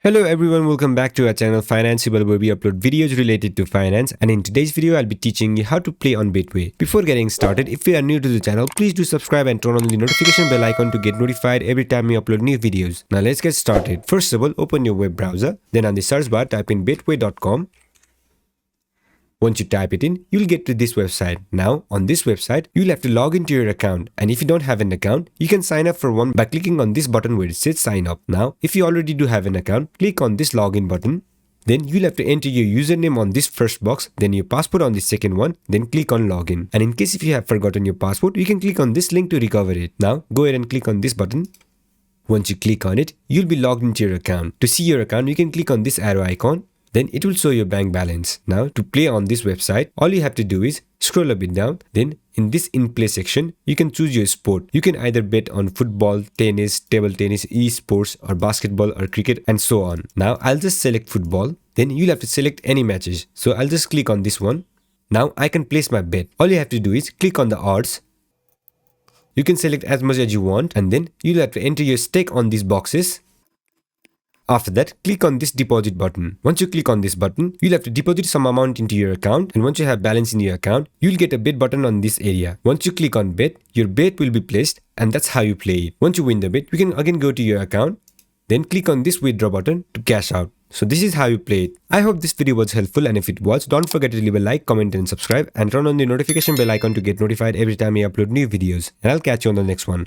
Hello everyone, welcome back to our channel Financeable, where we upload videos related to finance, and in today's video I'll be teaching you how to play on Betway. Before getting started, if you are new to the channel, please do subscribe and turn on the notification bell icon to get notified every time we upload new videos. Now let's get started. First of all, open your web browser, then on the search bar type in betway.com. Once you type it in, you'll get to this website. Now, on this website, you'll have to log into your account, and if you don't have an account, you can sign up for one by clicking on this button where it says sign up. Now, if you already do have an account, click on this login button. Then you'll have to enter your username on this first box, then your password on the second one, then click on login. And in case if you have forgotten your password, you can click on this link to recover it. Now, go ahead and click on this button. Once you click on it, you'll be logged into your account. To see your account, you can click on this arrow icon. Then it will show your bank balance. Now, to play on this website, all you have to do is scroll a bit down. Then in this in play section, you can choose your sport. You can either bet on football, tennis, table tennis, esports, or basketball or cricket, and so on. Now I'll just select football. Then you'll have to select any matches. So I'll just click on this one. Now I can place my bet. All you have to do is click on the odds. You can select as much as you want, and then you'll have to enter your stake on these boxes. After that, click on this deposit button. Once you click on this button, you'll have to deposit some amount into your account, and once you have balance in your account, you'll get a bet button on this area. Once you click on bet, your bet will be placed, and that's how you play it. Once you win the bet, you can again go to your account, then click on this withdraw button to cash out. So this is how you play it. I hope this video was helpful, and if it was, don't forget to leave a like, comment and subscribe, and turn on the notification bell icon to get notified every time I upload new videos. And I'll catch you on the next one.